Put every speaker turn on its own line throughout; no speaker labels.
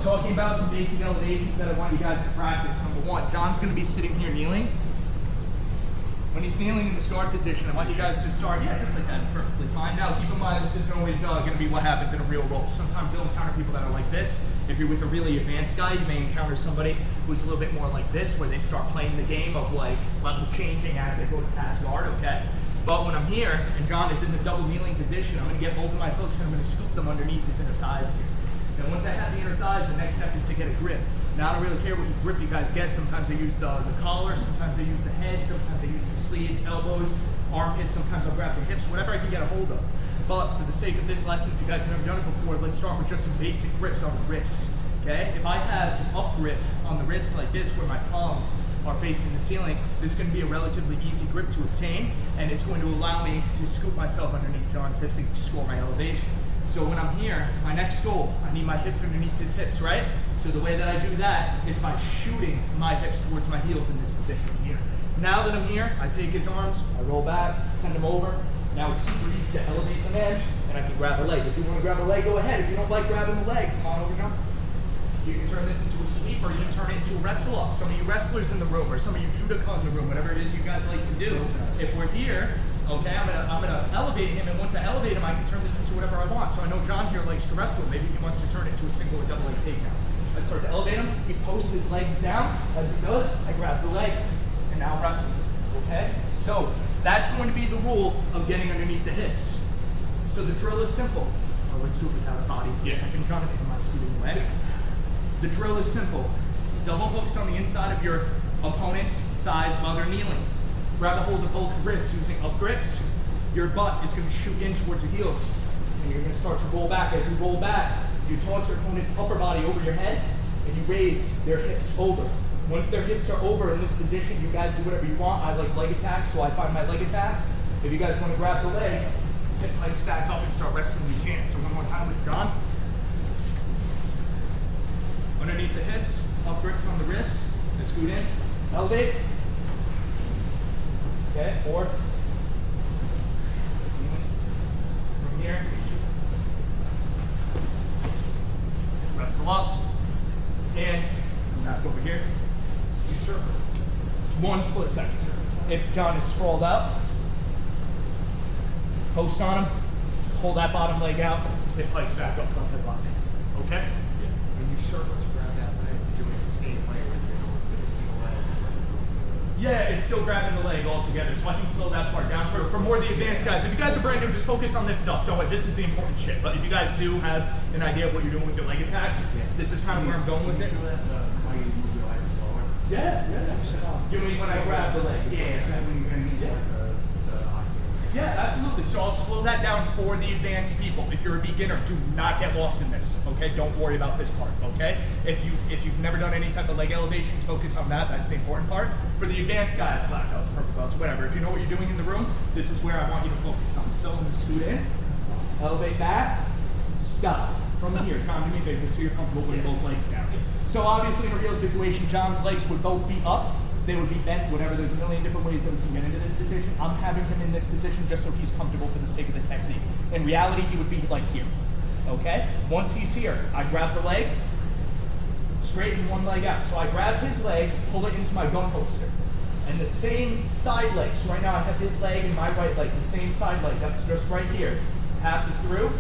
Talking about some basic elevations that I want you guys to practice. Number one, John's going to be sitting here kneeling. When he's kneeling in this guard position, I want you guys to start, just like that, it's perfectly fine. Now, keep in mind, this isn't always going to be what happens in a real role. Sometimes you'll encounter people that are like this. If you're with a really advanced guy, you may encounter somebody who's a little bit more like this, where they start playing the game of like level changing as they go to pass guard, okay? But when I'm here, and John is in the double kneeling position, I'm going to get both of my hooks and I'm going to scoop them underneath his inner thighs here. And once I have the inner thighs, the next step is to get a grip. Now, I don't really care what grip you guys get. Sometimes I use the collar, sometimes I use the head, sometimes I use the sleeves, elbows, armpits, sometimes I'll grab the hips, whatever I can get a hold of. But for the sake of this lesson, if you guys have never done it before, let's start with just some basic grips on the wrists, okay? If I have an up grip on the wrist like this, where my palms are facing the ceiling, this is going to be a relatively easy grip to obtain, and it's going to allow me to scoop myself underneath John's hips and score my elevation. So when I'm here, my next goal, I need my hips underneath his hips, right? So the way that I do that is by shooting my hips towards my heels in this position here. Now that I'm here, I take his arms, I roll back, send him over. Now it's super easy to elevate the man, and I can grab a leg. If you want to grab a leg, go ahead. If you don't like grabbing the leg, come on over, John. You can turn this into a sweep, or you can turn it into a wrestle up. Some of you wrestlers in the room, or some of you judoka in the room, whatever it is you guys like to do. If we're here, okay, I'm gonna elevate him, and once I elevate him, I can turn this into whatever I want. So I know John here likes to wrestle. Maybe he wants to turn it into a single or double leg takedown. I start to elevate him. He posts his legs down. As he does, I grab the leg, and now I'm wrestling. Okay? So that's going to be the rule of getting underneath the hips. So the drill is simple. Oh, let's do it without a body for a second, John, if you don't mind scooting away. The drill is simple. Double hooks on the inside of your opponent's thighs while they're kneeling. Grab a hold of both wrists using up grips. Your butt is going to shoot in towards your heels. And you're going to start to roll back. As you roll back, you toss your opponent's upper body over your head, and you raise their hips over. Once their hips are over in this position, you guys do whatever you want. I like leg attacks, so I find my leg attacks. If you guys want to grab the leg, hip legs back up and start wrestling, you can. So one more time with John. Underneath the hips, up grips on the wrists, and scoot in, elevate. Okay, or from here, wrestle up, and back over here. You circle. It's one split second. If John is sprawled out, post on him, hold that bottom leg out, hip place back up, front hip lock. Okay?
Yeah. When you circle to grab that leg, you're doing it the same way when you're going with a single leg.
Yeah, it's still grabbing the leg altogether, so I can slow that part down. For more of the advanced guys, if you guys are brand new, just focus on this stuff. Don't worry, this is the important shit. But if you guys do have an idea of what you're doing with your leg attacks, this is kind of where I'm going with it.
How you move your legs forward.
Yeah. You mean when I grab the leg?
Yeah. So when you're going to need the oxygen.
Yeah, absolutely. So I'll slow that down for the advanced people. If you're a beginner, do not get lost in this, okay? Don't worry about this part, okay? If you've never done any type of leg elevations, focus on that. That's the important part. For the advanced guys, black belts, purple belts, whatever, if you know what you're doing in the room, this is where I want you to focus on. So I'm going to scoot in, elevate back, stop. From here, Tom, do me a favor, so you're comfortable with both legs down. So obviously in a real situation, John's legs would both be up. They would be bent, whatever. There's a million different ways that we can get into this position. I'm having him in this position just so he's comfortable for the sake of the technique. In reality, he would be like here, okay? Once he's here, I grab the leg, straighten one leg out. So I grab his leg, pull it into my gun holster. And the same side leg, so right now I have his leg and my right leg, the same side leg, that's just right here, passes through,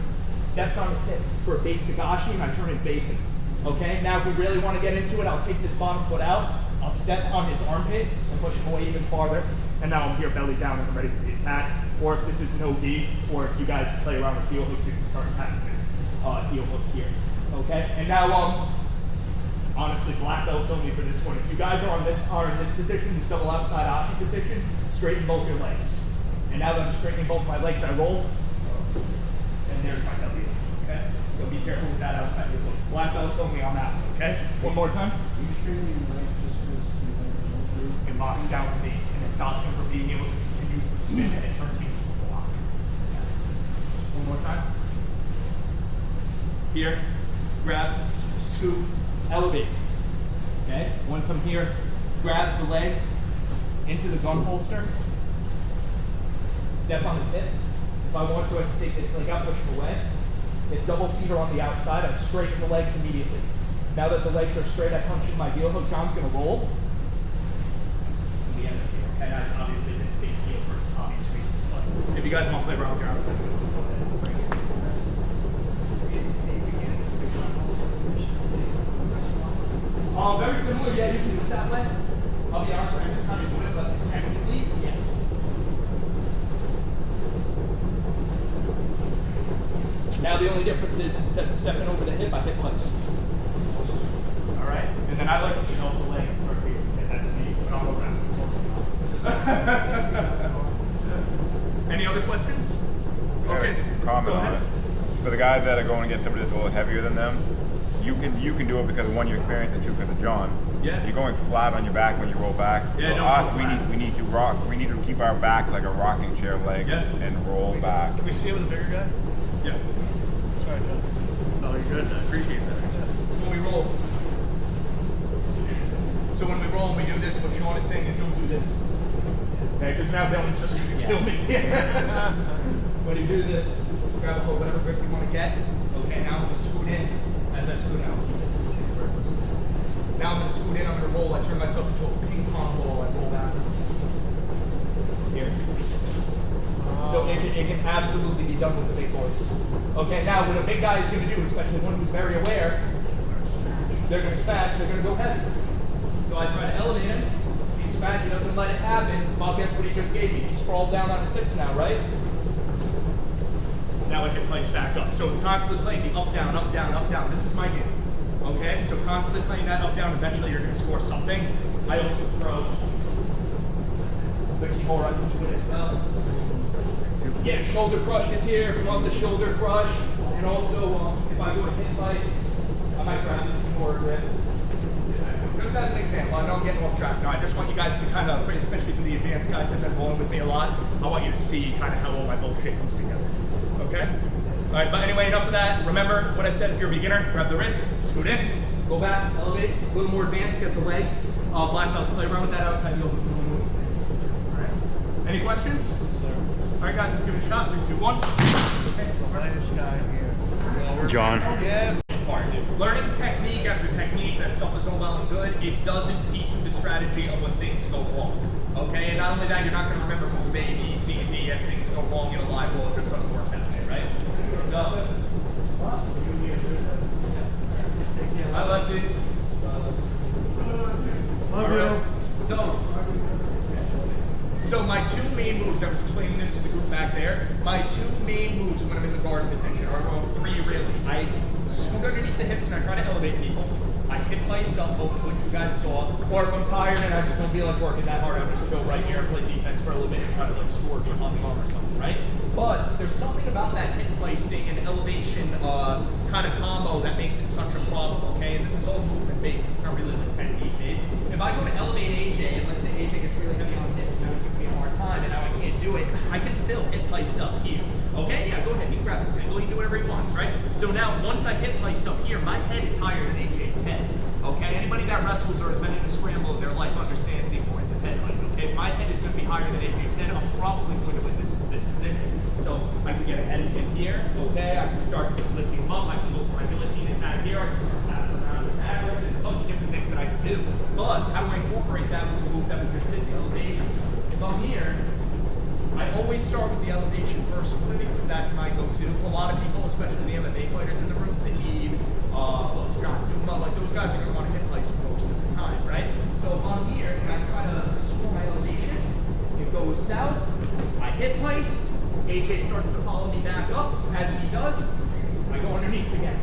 steps on his hip for a basic ashi, and I turn it facing. Okay, now if we really want to get into it, I'll take this bottom foot out, I'll step on his armpit and push him away even farther, and now I'm here belly down and I'm ready for the attack. Or if this is no gi, or if you guys play around with heel hooks, you can start attacking this heel hook here. Okay, and now honestly, black belts only for this one. If you guys are in this position, this double outside ashi position, straighten both your legs. And now that I'm straightening both my legs, I roll, and there's my W. Okay, so be careful with that outside heel hook. Black belts only on that one. Okay, one more time.
You straighten your legs just because you want to go through.
It locks down with me, and it stops him from being able to continuously spin, and it turns me into a block. One more time. Here, grab, scoop, elevate. Okay, once I'm here, grab the leg into the gun holster, step on his hip. If I want to, I can take this leg out, push it away. If double feet are on the outside, I straighten the legs immediately. Now that the legs are straight, I punch in my heel hook. John's gonna roll. And we end up here. Okay, I obviously didn't take the heel for obvious reasons, but if you guys want to play around with your outside, go ahead. Very similar, yeah, you can do it that way. I'll be honest, I just kind of do it, but technically, yes. Now the only difference is instead of stepping over the hip, I hip place. All right, and then I like to shelf the leg and start facing it. That's me, but I'm a wrestler. Any other questions? Okay,
comment on it. For the guys that are going against somebody that's a little heavier than them, you can do it because of one, your experience, and two, because of John.
Yeah.
You're going flat on your back when you roll back.
Yeah,
For us, we need to rock. We need to keep our back like a rocking chair legs and roll back.
Can we see it with a bigger guy?
Yeah.
Sorry, John. No, you're good. I appreciate that.
When we roll. So when we roll and we do this, what Sean is saying is don't do this. Okay, because now Dylan's just going to kill me. When you do this, grab a hold, whatever grip you want to get. Okay, now I'm going to scoot in. As I scoot out, now I'm going to scoot in, I'm going to roll, I turn myself into a ping pong ball, I roll backwards. Here. So it can absolutely be done with the big boys. Okay, now what a big guy is going to do, especially one who's very aware, they're going to smash, they're going to go heavy. So I try to elevate him, he smashes, he doesn't let it happen, well guess what he just gave me? He sprawled down on his hips now, right? Now I can place back up. So it's constantly playing the up, down, up, down, up, down. This is my game. Okay? So constantly playing that up, down. Eventually you're going to score something. I also throw the Kimura into it as well. Yeah, shoulder crush is here if you want the shoulder crush. And also, if I go to hip place, I might grab this Kimura grip. Just as an example, I know I'm getting off track now. I just want you guys to kind of, especially for the advanced guys that have been rolling with me a lot, I want you to see kind of how all my bullshit comes together. Okay? All right, but anyway, enough of that. Remember what I said, if you're a beginner, grab the wrist, scoot in, go back, elevate, a little more advanced, get the leg. Black belts, play around with that outside heel. All right. Any questions?
Sir.
All right, guys, let's give it a shot. 3, 2, 1. Okay.
Lightest guy here.
John.
Yeah.
Learning technique after technique, that stuff is all well and good. It doesn't teach you the strategy of when things go wrong. Okay, and not only that, you're not going to remember move A, B, C, and D as things go wrong in a live roll. It just doesn't work that way, right? So, I love it.
Love you.
So my two main moves, I was explaining this to the group back there, my two main moves when I'm in the guard position are going three really. I scoot underneath the hips and I try to elevate people. I hip placed up, both of which you guys saw. Or if I'm tired and I just don't feel like working that hard, I'll just go right here and play defense for a little bit and try to like score or on the arm or something, right? But there's something about that hip placing and elevation kind of combo that makes it such a problem, okay? And this is all movement based, it's not really like technique based. If I go to elevate AJ, and let's say AJ gets really heavy on hips, now it's going to be a hard time, and now I can't do it, I can still hip placed up here. Okay, yeah, go ahead, you can grab the single, you can do whatever he wants, right? So now, once I hip placed up here, my head is higher than AJ's head. Okay, anybody that wrestles or has been in a scramble in their life understands the importance of head height. Okay, if my head is going to be higher than AJ's head, I'm probably going to win this position. So I can get a head in here, okay, I can start lifting him up, I can go for my guillotine attack here, I can start passing around the back, there's a bunch of different things that I can do. But how do I incorporate that with the move that we just did, the elevation? If I'm here, I always start with the elevation first because that's my go-to. A lot of people, especially the MMA fighters in the room, Sahib, Scott Duma, like those guys are going to want to hit place most of the time, right? So if I'm here and I try to score my elevation, it goes south, I hit place, AJ starts to follow me back up. As he does, I go underneath again.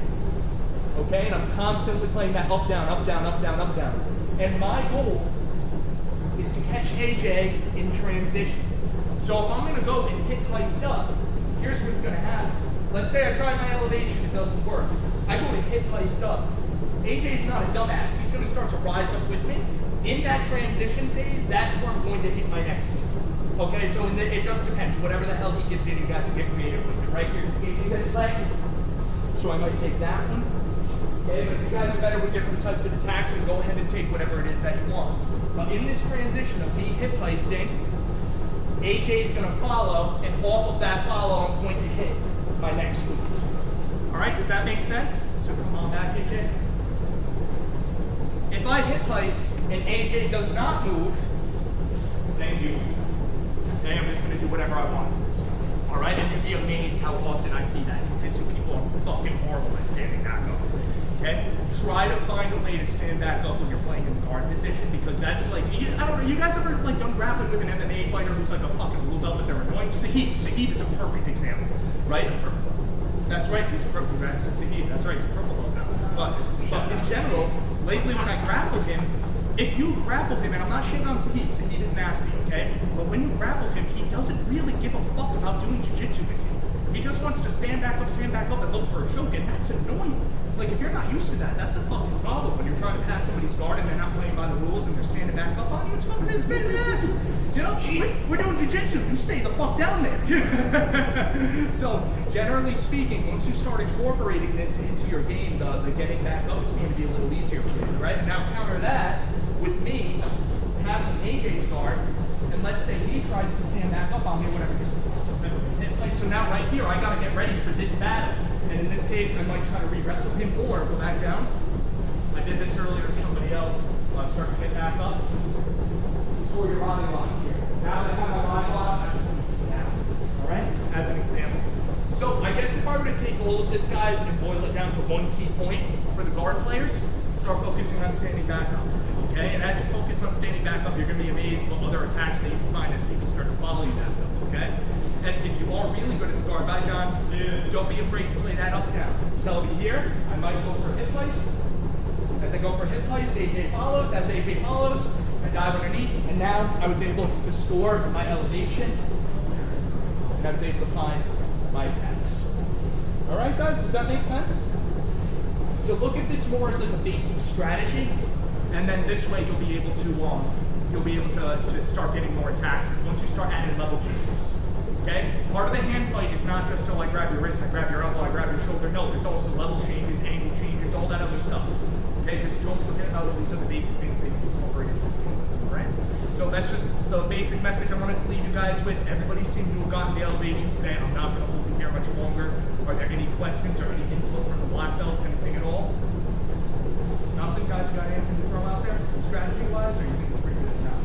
Okay, and I'm constantly playing that up, down, up, down, up, down, up, down. And my goal is to catch AJ in transition. So if I'm going to go and hit placed up, here's what's going to happen. Let's say I try my elevation, it doesn't work. I go to hit placed up. AJ's not a dumbass. He's going to start to rise up with me. In that transition phase, that's where I'm going to hit my next move. Okay, so it just depends. Whatever the hell he gives you, you guys can get creative with it. Right here, AJ this leg. So I might take that one. Okay, but if you guys are better with different types of attacks, then go ahead and take whatever it is that you want. But in this transition of me hip placing, AJ is going to follow, and off of that follow, I'm going to hit my next move. All right, does that make sense? So come on back, AJ. I hit place and AJ does not move, thank you. Okay, I'm just gonna do whatever I want to this guy. All right, and you'd be amazed how often I see that. Jiu-jitsu people are fucking horrible at standing back up. Okay, try to find a way to stand back up when you're playing in the guard position, because that's like, I don't know, you guys ever like done grappling with an MMA fighter who's like a fucking blue belt but they're annoying? Sahib is a perfect example, right? That's right, he's a purple, that's Sahib, that's right, he's a purple belt now. But in general, lately when I grapple him, if you grapple him, and I'm not shitting on Sahib is nasty, okay? But when you grapple him, he doesn't really give a fuck about doing jiu-jitsu with you. He just wants to stand back up, and look for a choke, and that's annoying. Like, if you're not used to that, that's a fucking problem when you're trying to pass somebody's guard and they're not playing by the rules and they're standing back up on you. It's fucking ass. You know, we're doing jiu-jitsu. You stay the fuck down there. So, generally speaking, once you start incorporating this into your game, the getting back up, it's going to be a little easier for you, right? Now, counter that with me passing AJ's guard, and let's say he tries to stand back up on me, whatever, just hit place. So now right here, I got to get ready for this battle. And in this case, I might try to re-wrestle him or go back down. I did this earlier to somebody else. Start to get back up. Score your body lock here. Now that I have my body lock, I can put it down. All right? As an example. So I guess if I were to take all of this, guys, and boil it down to one key point for the guard players, start focusing on standing back up. Okay? And as you focus on standing back up, you're going to be amazed what other attacks that you can find as people start to follow you back up. Okay? And if you are really good at the guard, bye John, don't be afraid to play that up down. So over here, I might go for hip place. As I go for hip place, AJ follows. As AJ follows, I dive underneath. And now I was able to store my elevation. And I was able to find my attacks. All right, guys, does that make sense? So look at this more as like a basic strategy. And then this way you'll be able to start getting more attacks once you start adding level changes. Okay? Part of the hand fight is not just, oh, I grab your wrist, I grab your elbow, I grab your shoulder. No, there's also level changes, angle changes, all that other stuff. Okay? Just don't forget about all these other basic things that you can incorporate into the game. Alright? So that's just the basic message I wanted to leave you guys with. Everybody seemed to have gotten the elevation today. I'm not going to hold you here much longer. Are there any questions or any input from the black belts, anything at all? Nothing? Guys got anything to throw out there, strategy-wise, or you think it's pretty good now?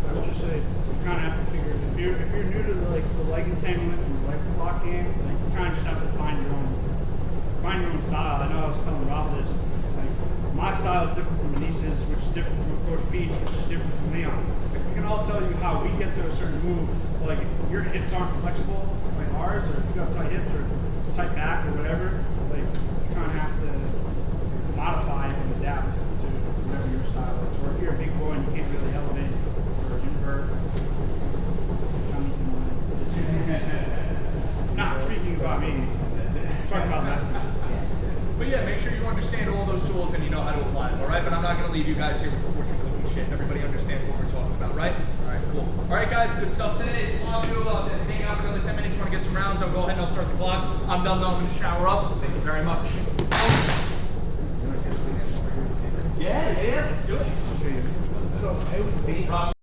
I would just say you kind of have to figure if you're new to like the leg entanglements and the leg block game, like you kind of just have to find your own style. I know I was telling Rob this. Like my style is different from Ahnise's, which is different from Coach Beach, which is different from Leon's. Like, we can all tell you how we get to a certain move. Like if your hips aren't flexible like ours, or if you got tight hips or tight back or whatever, like you kind of have to modify and adapt to whatever your style is. Or if you're a big boy and you can't really elevate or invert. Not speaking about me. I'm talking about that.
But yeah, make sure you understand all those tools and you know how to apply them, all right? But I'm not going to leave you guys here with the fortune cookie shit. Everybody understands what we're talking about, right? All right, cool. All right, guys, good stuff today. If you want to hang out for another 10 minutes, you want to get some rounds, I'll go ahead and I'll start the clock. I'm done now. I'm going to shower up. Thank you very much. Yeah, let's do it. I'll show you. So, I would be...